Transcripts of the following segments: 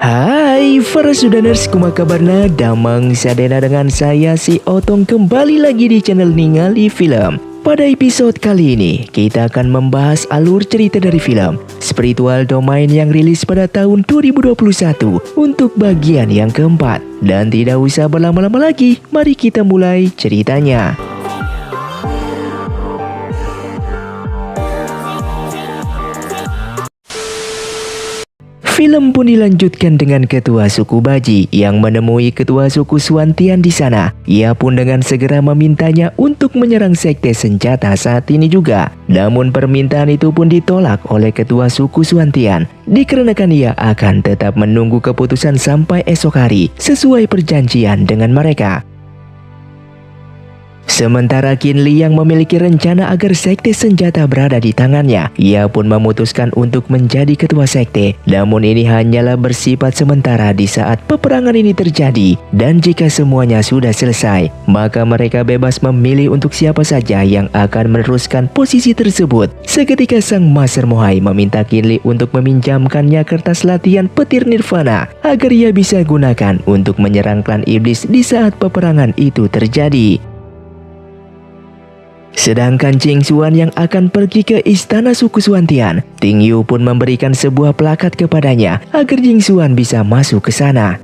Hai para sudaners, kumaha kabarna? Damang sadena dengan saya si Otong kembali lagi di channel Ningali Film. Pada episode kali ini, kita akan membahas alur cerita dari film Spiritual Domain yang rilis pada tahun 2021 untuk bagian yang keempat. Dan tidak usah berlama-lama lagi, mari kita mulai ceritanya. Film pun dilanjutkan dengan ketua suku Baji yang menemui ketua suku Suantian di sana. Ia pun dengan segera memintanya untuk menyerang sekte senjata saat ini juga. Namun permintaan itu pun ditolak oleh ketua suku Suantian, dikarenakan ia akan tetap menunggu keputusan sampai esok hari sesuai perjanjian dengan mereka. Sementara Qin Li yang memiliki rencana agar sekte senjata berada di tangannya, ia pun memutuskan untuk menjadi ketua sekte. Namun ini hanyalah bersifat sementara di saat peperangan ini terjadi. Dan jika semuanya sudah selesai, maka mereka bebas memilih untuk siapa saja yang akan meneruskan posisi tersebut. Seketika sang Master Mohai meminta Qin Li untuk meminjamkannya kertas latihan petir Nirvana agar ia bisa gunakan untuk menyerang klan iblis di saat peperangan itu terjadi. Sedangkan Jing Xuan yang akan pergi ke istana suku Suantian, Ting Yu pun memberikan sebuah plakat kepadanya agar Jing Xuan bisa masuk ke sana.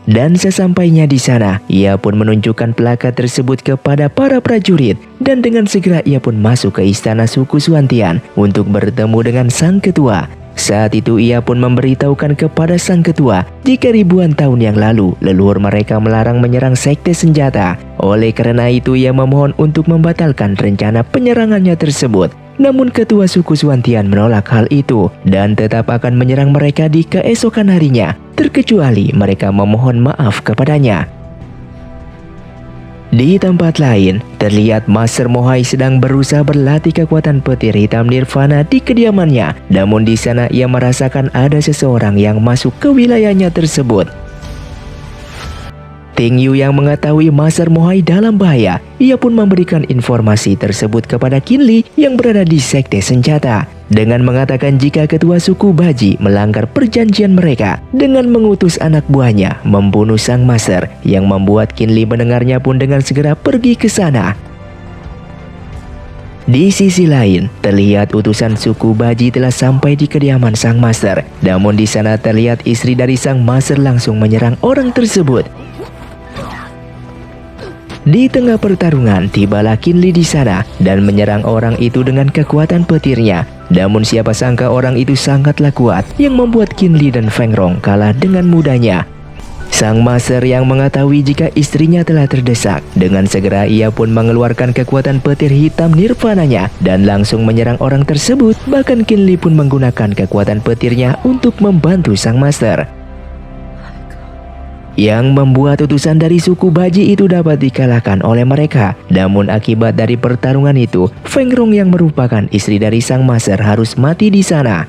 Dan sesampainya di sana, ia pun menunjukkan plakat tersebut kepada para prajurit dan dengan segera ia pun masuk ke istana suku Suantian untuk bertemu dengan sang ketua. Saat itu ia pun memberitahukan kepada sang ketua jika ribuan tahun yang lalu leluhur mereka melarang menyerang sekte senjata. Oleh karena itu ia memohon untuk membatalkan rencana penyerangannya tersebut. Namun ketua suku Suantian menolak hal itu dan tetap akan menyerang mereka di keesokan harinya, terkecuali mereka memohon maaf kepadanya. Di tempat lain, terlihat Master Mohai sedang berusaha berlatih kekuatan petir hitam Nirvana di kediamannya. Namun di sana ia merasakan ada seseorang yang masuk ke wilayahnya tersebut. Ting Yu yang mengetahui Master Mohai dalam bahaya, ia pun memberikan informasi tersebut kepada Qin Li yang berada di sekte senjata, dengan mengatakan jika ketua suku Baji melanggar perjanjian mereka dengan mengutus anak buahnya membunuh sang master, yang membuat Qin Li mendengarnya pun dengan segera pergi ke sana. Di sisi lain, terlihat utusan suku Baji telah sampai di kediaman sang master. Namun di sana terlihat istri dari sang master langsung menyerang orang tersebut. Di tengah pertarungan, tibalah Qin Li di sana dan menyerang orang itu dengan kekuatan petirnya. Namun siapa sangka orang itu sangatlah kuat yang membuat Qin Li dan Feng Rong kalah dengan mudahnya. Sang master yang mengetahui jika istrinya telah terdesak, dengan segera ia pun mengeluarkan kekuatan petir hitam Nirvananya dan langsung menyerang orang tersebut. Bahkan Qin Li pun menggunakan kekuatan petirnya untuk membantu sang master, yang membuat utusan dari suku Baji itu dapat dikalahkan oleh mereka. Namun akibat dari pertarungan itu, Feng Rong yang merupakan istri dari sang master harus mati di sana.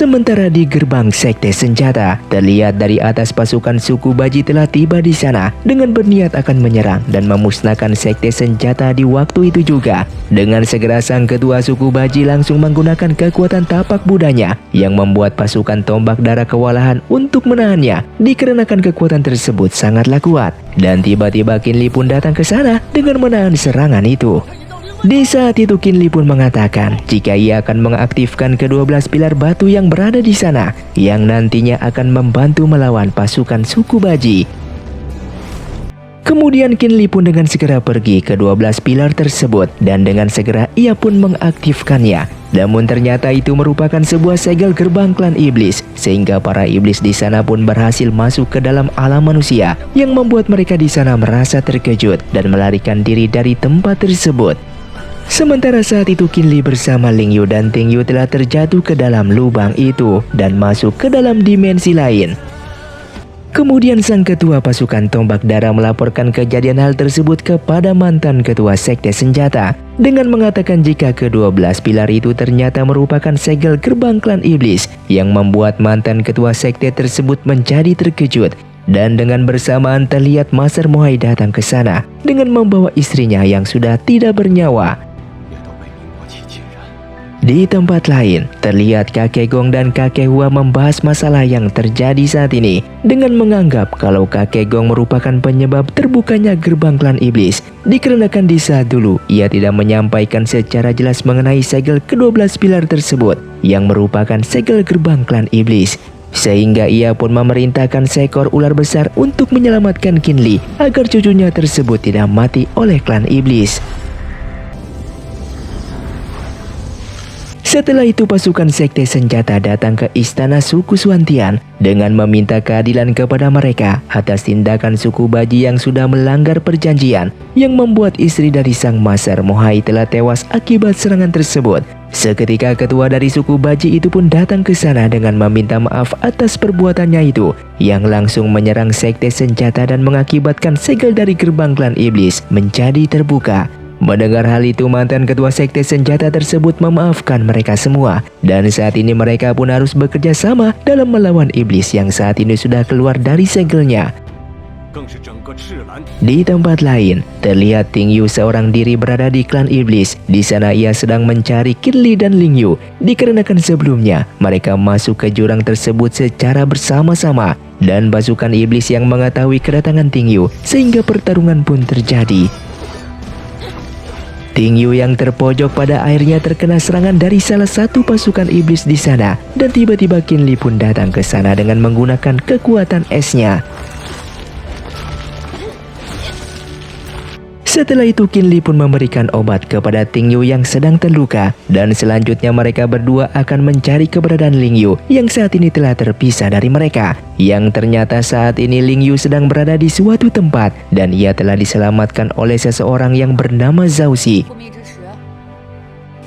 Sementara di gerbang sekte senjata, terlihat dari atas pasukan suku Baji telah tiba di sana dengan berniat akan menyerang dan memusnahkan sekte senjata di waktu itu juga. Dengan segera sang ketua suku Baji langsung menggunakan kekuatan tapak budanya yang membuat pasukan tombak darah kewalahan untuk menahannya, dikarenakan kekuatan tersebut sangatlah kuat. Dan tiba-tiba Qin Li pun datang ke sana dengan menahan serangan itu. Di saat itu Qin Li pun mengatakan jika ia akan mengaktifkan ke-12 pilar batu yang berada di sana, yang nantinya akan membantu melawan pasukan suku Baji. Kemudian Qin Li pun dengan segera pergi ke 12 pilar tersebut dan dengan segera ia pun mengaktifkannya. Namun ternyata itu merupakan sebuah segel gerbang klan iblis, sehingga para iblis di sana pun berhasil masuk ke dalam alam manusia, yang membuat mereka di sana merasa terkejut dan melarikan diri dari tempat tersebut. Sementara saat itu Qin Li bersama Ling Yu dan Ting Yu telah terjatuh ke dalam lubang itu dan masuk ke dalam dimensi lain. Kemudian sang ketua pasukan tombak darah melaporkan kejadian hal tersebut kepada mantan ketua sekte senjata dengan mengatakan jika ke-12 pilar itu ternyata merupakan segel gerbang klan iblis yang membuat mantan ketua sekte tersebut menjadi terkejut. Dan dengan bersamaan terlihat Master Mohai datang ke sana dengan membawa istrinya yang sudah tidak bernyawa. Di tempat lain, terlihat kakek Gong dan kakek Hua membahas masalah yang terjadi saat ini dengan menganggap kalau kakek Gong merupakan penyebab terbukanya gerbang klan iblis. Dikarenakan di saat dulu, ia tidak menyampaikan secara jelas mengenai segel ke-12 pilar tersebut yang merupakan segel gerbang klan iblis. Sehingga ia pun memerintahkan seekor ular besar untuk menyelamatkan Qin Li agar cucunya tersebut tidak mati oleh klan iblis. Setelah itu pasukan sekte senjata datang ke istana suku Suantian dengan meminta keadilan kepada mereka atas tindakan suku Baji yang sudah melanggar perjanjian yang membuat istri dari sang Master Mohai telah tewas akibat serangan tersebut. Seketika ketua dari suku Baji itu pun datang ke sana dengan meminta maaf atas perbuatannya itu yang langsung menyerang sekte senjata dan mengakibatkan segel dari gerbang klan iblis menjadi terbuka. Mendengar hal itu, mantan ketua sekte senjata tersebut memaafkan mereka semua. Dan saat ini mereka pun harus bekerja sama dalam melawan iblis yang saat ini sudah keluar dari segelnya. Di tempat lain, terlihat Ting Yu seorang diri berada di klan iblis. Di sana ia sedang mencari Qin Li dan Ling Yu. Dikarenakan sebelumnya, mereka masuk ke jurang tersebut secara bersama-sama. Dan pasukan iblis yang mengetahui kedatangan Ting Yu, sehingga pertarungan pun terjadi. Ting Yu yang terpojok pada airnya terkena serangan dari salah satu pasukan iblis di sana dan tiba-tiba Qin Li pun datang ke sana dengan menggunakan kekuatan esnya. Setelah itu Qin Li pun memberikan obat kepada Ting Yu yang sedang terluka dan selanjutnya mereka berdua akan mencari keberadaan Ling Yu yang saat ini telah terpisah dari mereka. Yang ternyata saat ini Ling Yu sedang berada di suatu tempat dan ia telah diselamatkan oleh seseorang yang bernama Zhao Xi.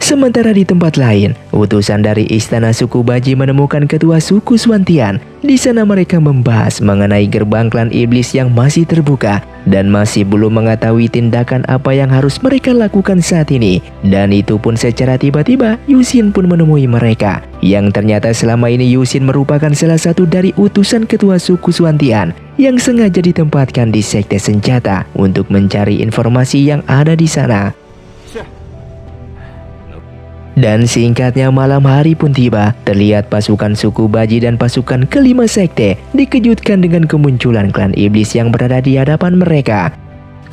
Sementara di tempat lain, utusan dari istana suku Baji menemukan ketua suku Suantian. Di sana mereka membahas mengenai gerbang klan iblis yang masih terbuka dan masih belum mengetahui tindakan apa yang harus mereka lakukan saat ini. Dan itu pun secara tiba-tiba Yuxin pun menemui mereka. Yang ternyata selama ini Yuxin merupakan salah satu dari utusan ketua suku Suantian yang sengaja ditempatkan di sekte senjata untuk mencari informasi yang ada di sana. Dan singkatnya malam hari pun tiba, terlihat pasukan suku Baji dan pasukan kelima sekte dikejutkan dengan kemunculan klan iblis yang berada di hadapan mereka.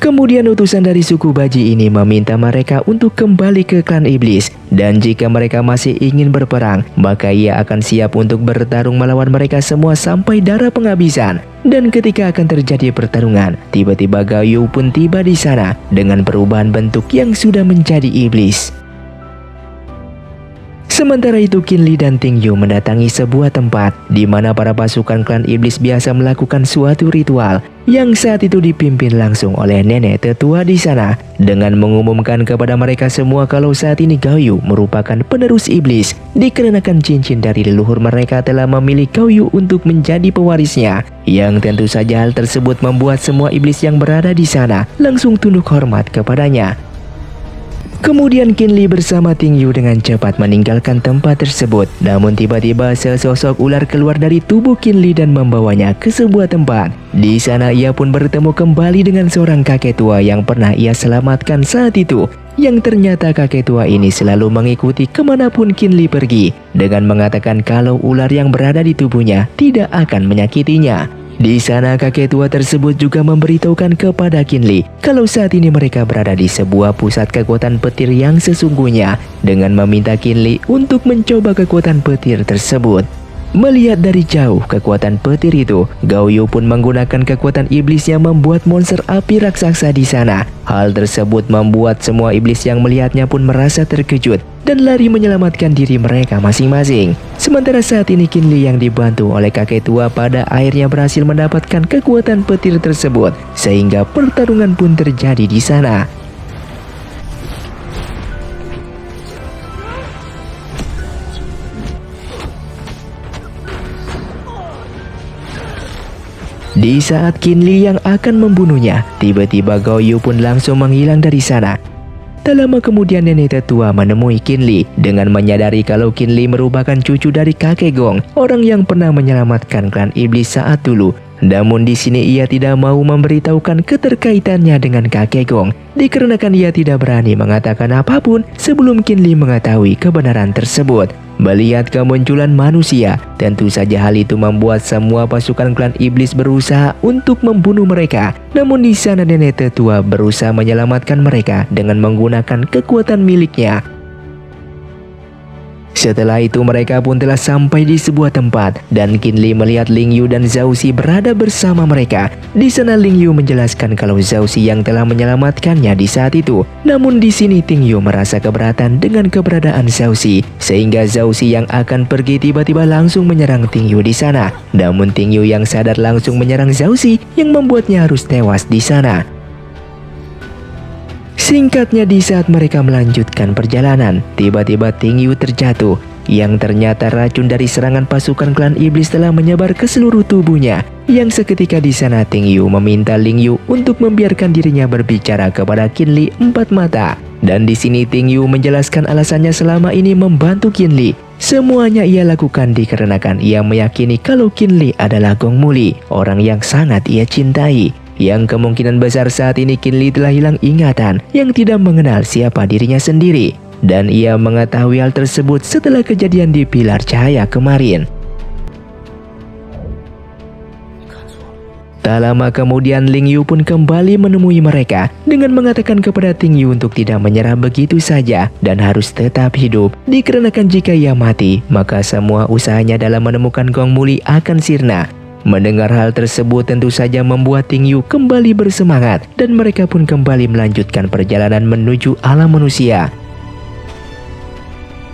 Kemudian utusan dari suku Baji ini meminta mereka untuk kembali ke klan iblis dan jika mereka masih ingin berperang, maka ia akan siap untuk bertarung melawan mereka semua sampai darah penghabisan. Dan ketika akan terjadi pertarungan, tiba-tiba Gao Yu pun tiba di sana dengan perubahan bentuk yang sudah menjadi iblis. Sementara itu Qin Li dan Ting Yu mendatangi sebuah tempat di mana para pasukan klan iblis biasa melakukan suatu ritual yang saat itu dipimpin langsung oleh nenek tetua di sana dengan mengumumkan kepada mereka semua kalau saat ini Gao Yu merupakan penerus iblis dikarenakan cincin dari leluhur mereka telah memilih Gao Yu untuk menjadi pewarisnya. Yang tentu saja hal tersebut membuat semua iblis yang berada di sana langsung tunduk hormat kepadanya. Kemudian Qin Li bersama Ting Yu dengan cepat meninggalkan tempat tersebut. Namun tiba-tiba sesosok ular keluar dari tubuh Qin Li dan membawanya ke sebuah tempat. Di sana ia pun bertemu kembali dengan seorang kakek tua yang pernah ia selamatkan saat itu. Yang ternyata kakek tua ini selalu mengikuti kemanapun Qin Li pergi dengan mengatakan kalau ular yang berada di tubuhnya tidak akan menyakitinya. Di sana kakek tua tersebut juga memberitahukan kepada Qin Li kalau saat ini mereka berada di sebuah pusat kekuatan petir yang sesungguhnya dengan meminta Qin Li untuk mencoba kekuatan petir tersebut. Melihat dari jauh kekuatan petir itu, Gao Yu pun menggunakan kekuatan iblis yang membuat monster api raksasa di sana. Hal tersebut membuat semua iblis yang melihatnya pun merasa terkejut dan lari menyelamatkan diri mereka masing-masing. Sementara saat ini Qin Li yang dibantu oleh kakek tua pada akhirnya berhasil mendapatkan kekuatan petir tersebut sehingga pertarungan pun terjadi di sana. Di saat Qin Li yang akan membunuhnya, tiba-tiba Gao Yu pun langsung menghilang dari sana. Tak lama kemudian nenek tetua menemui Qin Li dengan menyadari kalau Qin Li merupakan cucu dari kakek Gong, orang yang pernah menyelamatkan klan iblis saat dulu. Namun di sini ia tidak mau memberitahukan keterkaitannya dengan kakek Gong, dikarenakan ia tidak berani mengatakan apapun sebelum Qin Li mengetahui kebenaran tersebut. Melihat kemunculan manusia, tentu saja hal itu membuat semua pasukan klan iblis berusaha untuk membunuh mereka. Namun di sana nenek tetua berusaha menyelamatkan mereka dengan menggunakan kekuatan miliknya. Setelah itu mereka pun telah sampai di sebuah tempat dan Qin Li melihat Ling Yu dan Zhao Xi berada bersama mereka. Di sana Ling Yu menjelaskan kalau Zhao Xi yang telah menyelamatkannya di saat itu. Namun di sini Ting Yu merasa keberatan dengan keberadaan Zhao Xi, sehingga Zhao Xi yang akan pergi tiba-tiba langsung menyerang Ting Yu di sana. Namun Ting Yu yang sadar langsung menyerang Zhao Xi yang membuatnya harus tewas di sana. Singkatnya, di saat mereka melanjutkan perjalanan, tiba-tiba Ting Yu terjatuh, yang ternyata racun dari serangan pasukan klan iblis telah menyebar ke seluruh tubuhnya. Yang seketika di sana Ting Yu meminta Ling Yu untuk membiarkan dirinya berbicara kepada Qin Li empat mata. Dan di sini Ting Yu menjelaskan alasannya selama ini membantu Qin Li. Semuanya ia lakukan dikarenakan ia meyakini kalau Qin Li adalah Gong Muli, orang yang sangat ia cintai. Yang kemungkinan besar saat ini Qin Li telah hilang ingatan, yang tidak mengenal siapa dirinya sendiri. Dan ia mengetahui hal tersebut setelah kejadian di Pilar Cahaya kemarin. Tak lama kemudian Ling Yu pun kembali menemui mereka dengan mengatakan kepada Ting Yu untuk tidak menyerah begitu saja dan harus tetap hidup, dikarenakan jika ia mati maka semua usahanya dalam menemukan Gong Muli akan sirna. Mendengar hal tersebut tentu saja membuat Ting Yu kembali bersemangat dan mereka pun kembali melanjutkan perjalanan menuju alam manusia.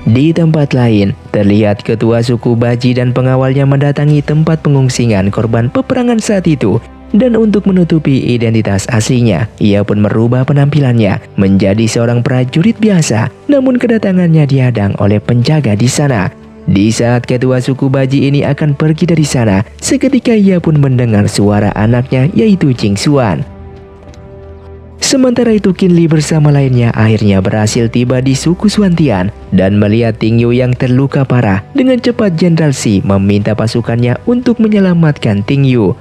Di tempat lain, terlihat ketua suku Baji dan pengawalnya mendatangi tempat pengungsingan korban peperangan saat itu. Dan untuk menutupi identitas aslinya, ia pun merubah penampilannya menjadi seorang prajurit biasa. Namun kedatangannya dihadang oleh penjaga di sana. Di saat ketua suku Baji ini akan pergi dari sana, seketika ia pun mendengar suara anaknya yaitu Jing Xuan. Sementara itu Qin Li bersama lainnya akhirnya berhasil tiba di suku Xuantian dan melihat Ting Yu yang terluka parah. Dengan cepat Jenderal Xi meminta pasukannya untuk menyelamatkan Ting Yu.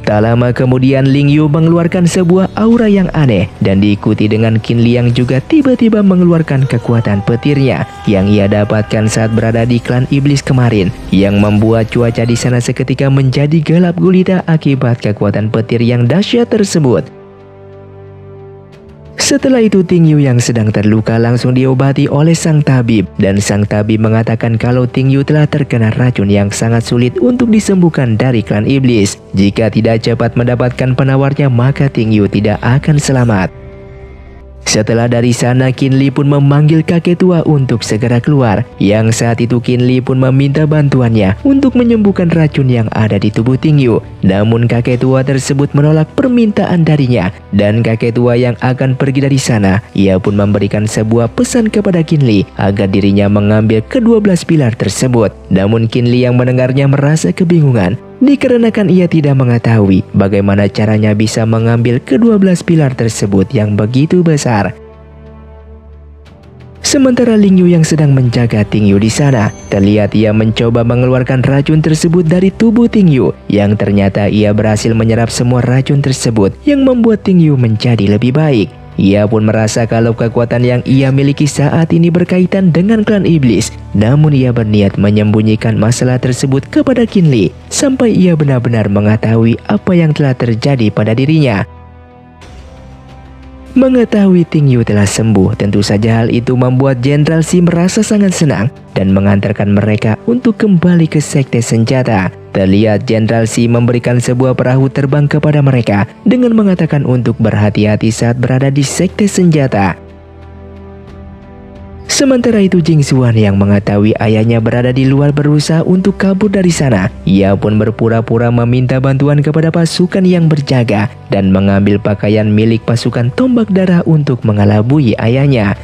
Tak lama kemudian Ling Yu mengeluarkan sebuah aura yang aneh dan diikuti dengan Qin Li yang juga tiba-tiba mengeluarkan kekuatan petirnya yang ia dapatkan saat berada di klan iblis kemarin, yang membuat cuaca di sana seketika menjadi gelap gulita akibat kekuatan petir yang dahsyat tersebut. Setelah itu Ting Yu yang sedang terluka langsung diobati oleh sang tabib, dan sang tabib mengatakan kalau Ting Yu telah terkena racun yang sangat sulit untuk disembuhkan dari klan iblis. Jika tidak cepat mendapatkan penawarnya maka Ting Yu tidak akan selamat. Setelah dari sana Qin Li pun memanggil kakek tua untuk segera keluar, yang saat itu Qin Li pun meminta bantuannya untuk menyembuhkan racun yang ada di tubuh Ting Yu. Namun kakek tua tersebut menolak permintaan darinya, dan kakek tua yang akan pergi dari sana, ia pun memberikan sebuah pesan kepada Qin Li agar dirinya mengambil ke-12 pilar tersebut. Namun Qin Li yang mendengarnya merasa kebingungan, dikarenakan ia tidak mengetahui bagaimana caranya bisa mengambil ke-12 pilar tersebut yang begitu besar. Sementara Ling Yu yang sedang menjaga Ting Yu di sana, terlihat ia mencoba mengeluarkan racun tersebut dari tubuh Ting Yu, yang ternyata ia berhasil menyerap semua racun tersebut yang membuat Ting Yu menjadi lebih baik. Ia pun merasa kalau kekuatan yang ia miliki saat ini berkaitan dengan klan iblis. Namun ia berniat menyembunyikan masalah tersebut kepada Qin Li sampai ia benar-benar mengetahui apa yang telah terjadi pada dirinya. Mengetahui Ting Yu telah sembuh, tentu saja hal itu membuat Jenderal Xi merasa sangat senang dan mengantarkan mereka untuk kembali ke sekte senjata. Terlihat Jenderal Xi memberikan sebuah perahu terbang kepada mereka dengan mengatakan untuk berhati-hati saat berada di sekte senjata. Sementara itu Jing Xuan yang mengetahui ayahnya berada di luar berusaha untuk kabur dari sana. Ia pun berpura-pura meminta bantuan kepada pasukan yang berjaga dan mengambil pakaian milik pasukan tombak darah untuk mengelabui ayahnya.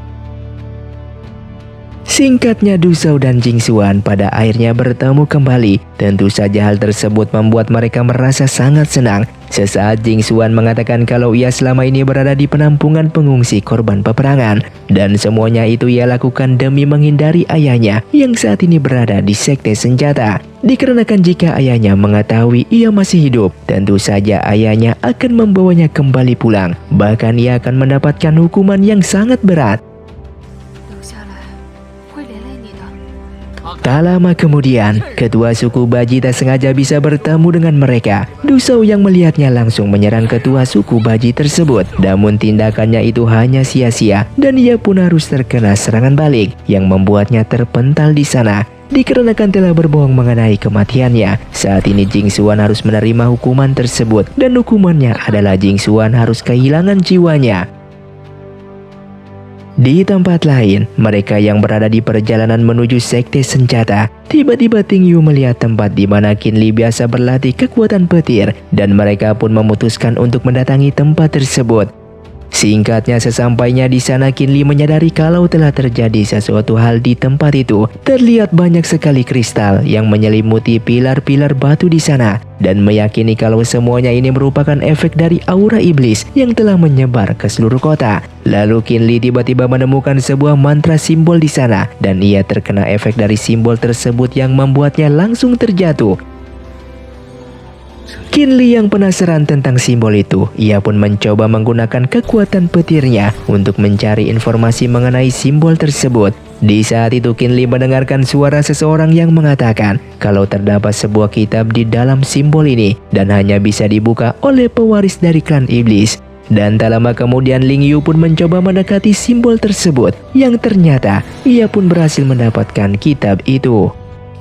Singkatnya, Du Shou dan Jing Xuan pada akhirnya bertemu kembali. Tentu saja hal tersebut membuat mereka merasa sangat senang. Sesaat Jing Xuan mengatakan kalau ia selama ini berada di penampungan pengungsi korban peperangan. Dan semuanya itu ia lakukan demi menghindari ayahnya yang saat ini berada di sekte senjata. Dikarenakan jika ayahnya mengetahui ia masih hidup, tentu saja ayahnya akan membawanya kembali pulang. Bahkan ia akan mendapatkan hukuman yang sangat berat. Tak lama kemudian, ketua suku Baji tak sengaja bisa bertemu dengan mereka. Du Shou yang melihatnya langsung menyerang ketua suku Baji tersebut. Namun tindakannya itu hanya sia-sia dan ia pun harus terkena serangan balik yang membuatnya terpental di sana. Dikarenakan telah berbohong mengenai kematiannya, saat ini Jing Xuan harus menerima hukuman tersebut dan hukumannya adalah Jing Xuan harus kehilangan jiwanya. Di tempat lain, mereka yang berada di perjalanan menuju sekte senjata, tiba-tiba Ting Yu melihat tempat di mana Qin Li biasa berlatih kekuatan petir dan mereka pun memutuskan untuk mendatangi tempat tersebut. Singkatnya, sesampainya di sana Qin Li menyadari kalau telah terjadi sesuatu hal di tempat itu. Terlihat banyak sekali kristal yang menyelimuti pilar-pilar batu di sana dan meyakini kalau semuanya ini merupakan efek dari aura iblis yang telah menyebar ke seluruh kota. Lalu Qin Li tiba-tiba menemukan sebuah mantra simbol di sana dan ia terkena efek dari simbol tersebut yang membuatnya langsung terjatuh. Qin Li yang penasaran tentang simbol itu, ia pun mencoba menggunakan kekuatan petirnya untuk mencari informasi mengenai simbol tersebut. Di saat itu Qin Li mendengarkan suara seseorang yang mengatakan kalau terdapat sebuah kitab di dalam simbol ini dan hanya bisa dibuka oleh pewaris dari klan iblis. Dan tak lama kemudian Ling Yu pun mencoba mendekati simbol tersebut yang ternyata ia pun berhasil mendapatkan kitab itu.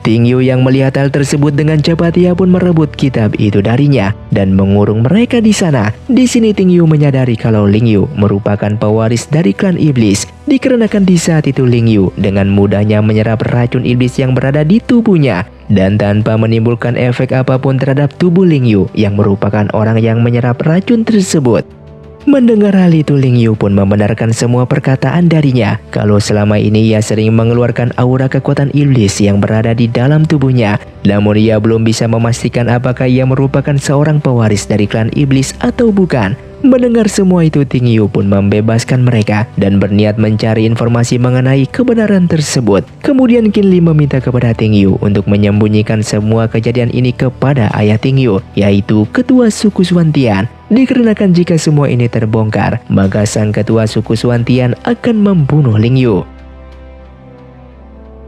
Ting Yu yang melihat hal tersebut dengan cepat ia pun merebut kitab itu darinya dan mengurung mereka di sana. Di sini Ting Yu menyadari kalau Ling Yu merupakan pewaris dari klan iblis. Dikarenakan di saat itu Ling Yu dengan mudahnya menyerap racun iblis yang berada di tubuhnya dan tanpa menimbulkan efek apapun terhadap tubuh Ling Yu yang merupakan orang yang menyerap racun tersebut. Mendengar hal itu, Ling Yu pun membenarkan semua perkataan darinya kalau selama ini ia sering mengeluarkan aura kekuatan iblis yang berada di dalam tubuhnya. Namun ia belum bisa memastikan apakah ia merupakan seorang pewaris dari klan iblis atau bukan. Mendengar semua itu, Ting Yu pun membebaskan mereka dan berniat mencari informasi mengenai kebenaran tersebut. Kemudian Qin Li meminta kepada Ting Yu untuk menyembunyikan semua kejadian ini kepada ayah Ting Yu, yaitu ketua suku Xuantian. Dikarenakan jika semua ini terbongkar, maka sang ketua suku Xuantian akan membunuh Ling Yu.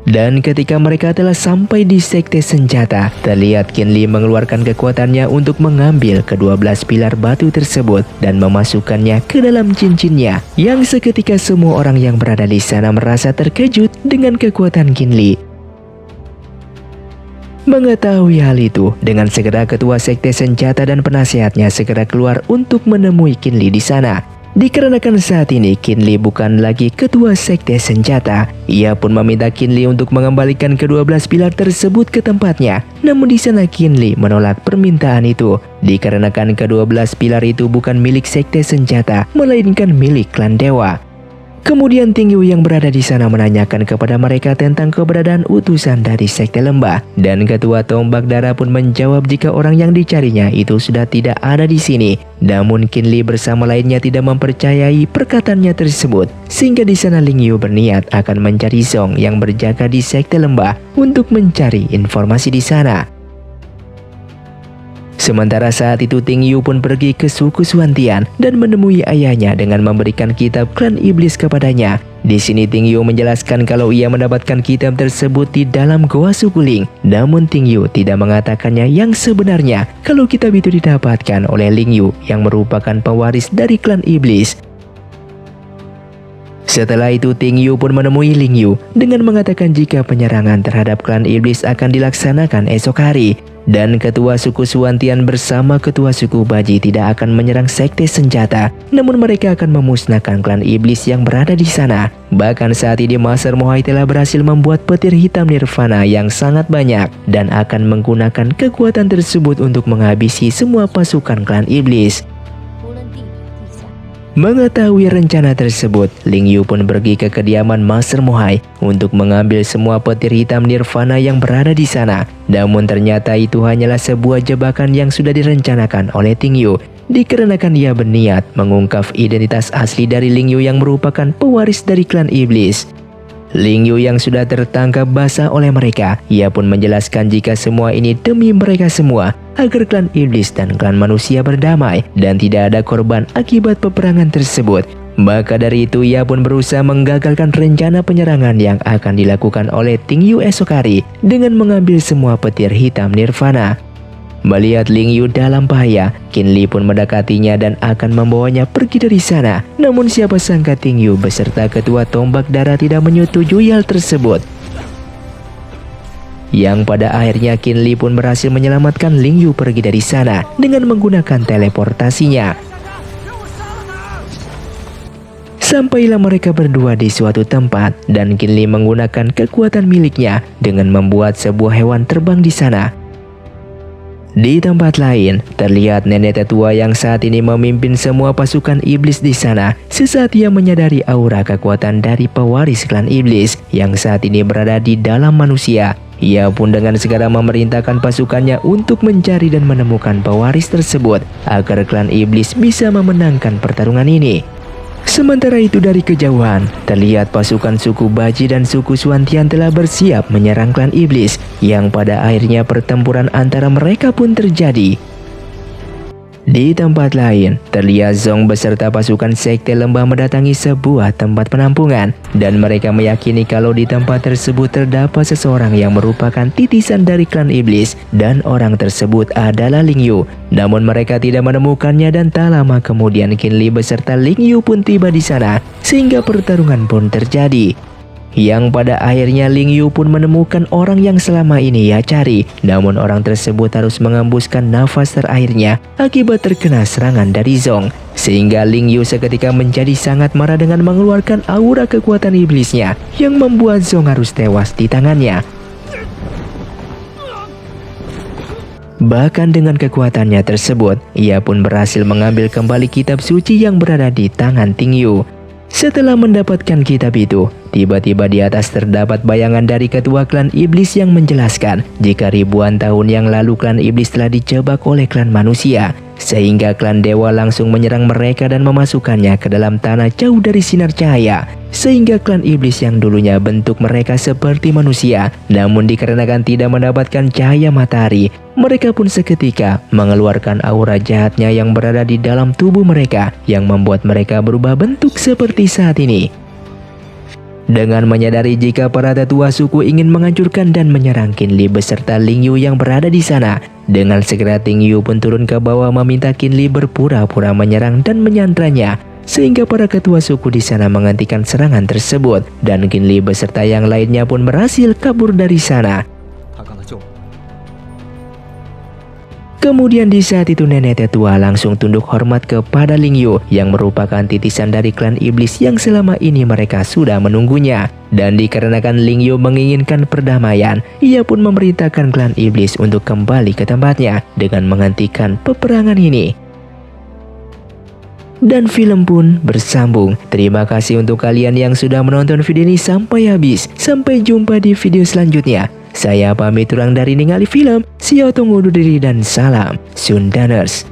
Dan ketika mereka telah sampai di sekte senjata, terlihat Qin Li mengeluarkan kekuatannya untuk mengambil ke-12 pilar batu tersebut dan memasukkannya ke dalam cincinnya. Yang seketika semua orang yang berada di sana merasa terkejut dengan kekuatan Qin Li. Mengetahui hal itu, dengan segera ketua sekte senjata dan penasehatnya segera keluar untuk menemui Qin Li di sana. Dikarenakan saat ini Qin Li bukan lagi ketua sekte senjata, ia pun meminta Qin Li untuk mengembalikan ke-12 pilar tersebut ke tempatnya. Namun di sana Qin Li menolak permintaan itu, dikarenakan ke-12 pilar itu bukan milik sekte senjata, melainkan milik klan dewa. Kemudian Ting Yu yang berada di sana menanyakan kepada mereka tentang keberadaan utusan dari sekte lembah, dan ketua tombak darah pun menjawab jika orang yang dicarinya itu sudah tidak ada di sini. Namun Qin Li bersama lainnya tidak mempercayai perkataannya tersebut, sehingga di sana Ling Yu berniat akan mencari Zong yang berjaga di sekte lembah untuk mencari informasi di sana. Sementara saat itu Ting Yu pun pergi ke suku Xuantian dan menemui ayahnya dengan memberikan kitab klan iblis kepadanya. Di sini Ting Yu menjelaskan kalau ia mendapatkan kitab tersebut di dalam goa suku Ling. Namun Ting Yu tidak mengatakannya yang sebenarnya kalau kitab itu didapatkan oleh Ling Yu yang merupakan pewaris dari klan iblis. Setelah itu Ting Yu pun menemui Ling Yu dengan mengatakan jika penyerangan terhadap klan iblis akan dilaksanakan esok hari. Dan ketua suku Xuantian bersama ketua suku Baji tidak akan menyerang sekte senjata, namun mereka akan memusnahkan klan iblis yang berada di sana. Bahkan saat ini Master Mohai telah berhasil membuat petir hitam nirvana yang sangat banyak dan akan menggunakan kekuatan tersebut untuk menghabisi semua pasukan klan iblis. Mengetahui rencana tersebut, Ling Yu pun pergi ke kediaman Master Mohai untuk mengambil semua petir hitam nirvana yang berada di sana. Namun ternyata itu hanyalah sebuah jebakan yang sudah direncanakan oleh Ting Yu, dikarenakan dia berniat mengungkap identitas asli dari Ling Yu yang merupakan pewaris dari klan iblis. Ling Yu yang sudah tertangkap basah oleh mereka, ia pun menjelaskan jika semua ini demi mereka semua, agar klan iblis dan klan manusia berdamai dan tidak ada korban akibat peperangan tersebut. Maka dari itu ia pun berusaha menggagalkan rencana penyerangan yang akan dilakukan oleh Ting Yu esok hari dengan mengambil semua petir hitam nirvana. Melihat Ling Yu dalam bahaya, Qin Li pun mendekatinya dan akan membawanya pergi dari sana. Namun siapa sangka Ting Yu beserta ketua tombak darah tidak menyetujui hal tersebut. Yang pada akhirnya Qin Li pun berhasil menyelamatkan Ling Yu pergi dari sana dengan menggunakan teleportasinya. Sampailah mereka berdua di suatu tempat dan Qin Li menggunakan kekuatan miliknya dengan membuat sebuah hewan terbang di sana. Di tempat lain, terlihat nenek tetua yang saat ini memimpin semua pasukan iblis di sana. Sesaat ia menyadari aura kekuatan dari pewaris klan iblis yang saat ini berada di dalam manusia. Ia pun dengan segera memerintahkan pasukannya untuk mencari dan menemukan pewaris tersebut agar klan iblis bisa memenangkan pertarungan ini. Sementara itu dari kejauhan, terlihat pasukan suku Baji dan suku Suantian telah bersiap menyerang klan iblis, yang pada akhirnya pertempuran antara mereka pun terjadi. Di tempat lain, terlihat Zong beserta pasukan sekte lembah mendatangi sebuah tempat penampungan dan mereka meyakini kalau di tempat tersebut terdapat seseorang yang merupakan titisan dari klan iblis dan orang tersebut adalah Ling Yu. Namun mereka tidak menemukannya dan tak lama kemudian Qin Li beserta Ling Yu pun tiba di sana sehingga pertarungan pun terjadi. Yang pada akhirnya Ling Yu pun menemukan orang yang selama ini ia cari. Namun orang tersebut harus mengembuskan nafas terakhirnya akibat terkena serangan dari Zong. Sehingga Ling Yu seketika menjadi sangat marah dengan mengeluarkan aura kekuatan iblisnya yang membuat Zong harus tewas di tangannya. Bahkan dengan kekuatannya tersebut, ia pun berhasil mengambil kembali kitab suci yang berada di tangan Ting Yu. Setelah mendapatkan kitab itu, tiba-tiba di atas terdapat bayangan dari ketua klan iblis yang menjelaskan jika ribuan tahun yang lalu klan iblis telah dijebak oleh klan manusia, sehingga klan dewa langsung menyerang mereka dan memasukkannya ke dalam tanah jauh dari sinar cahaya, sehingga klan iblis yang dulunya bentuk mereka seperti manusia, namun dikarenakan tidak mendapatkan cahaya matahari, mereka pun seketika mengeluarkan aura jahatnya yang berada di dalam tubuh mereka yang membuat mereka berubah bentuk seperti saat ini. Dengan menyadari jika para tetua suku ingin menghancurkan dan menyerang Qin Li beserta Ling Yu yang berada di sana, dengan segera Ting Yu pun turun ke bawah meminta Qin Li berpura-pura menyerang dan menyandranya, sehingga para ketua suku di sana menghentikan serangan tersebut dan Qin Li beserta yang lainnya pun berhasil kabur dari sana. Kemudian di saat itu nenek tetua langsung tunduk hormat kepada Ling Yu yang merupakan titisan dari klan iblis yang selama ini mereka sudah menunggunya. Dan dikarenakan Ling Yu menginginkan perdamaian, ia pun memerintahkan klan iblis untuk kembali ke tempatnya dengan menghentikan peperangan ini. Dan film pun bersambung. Terima kasih untuk kalian yang sudah menonton video ini sampai habis. Sampai jumpa di video selanjutnya. Saya pamit urang dari Ningali Film. See you, tunggu diri dan salam Sundaners.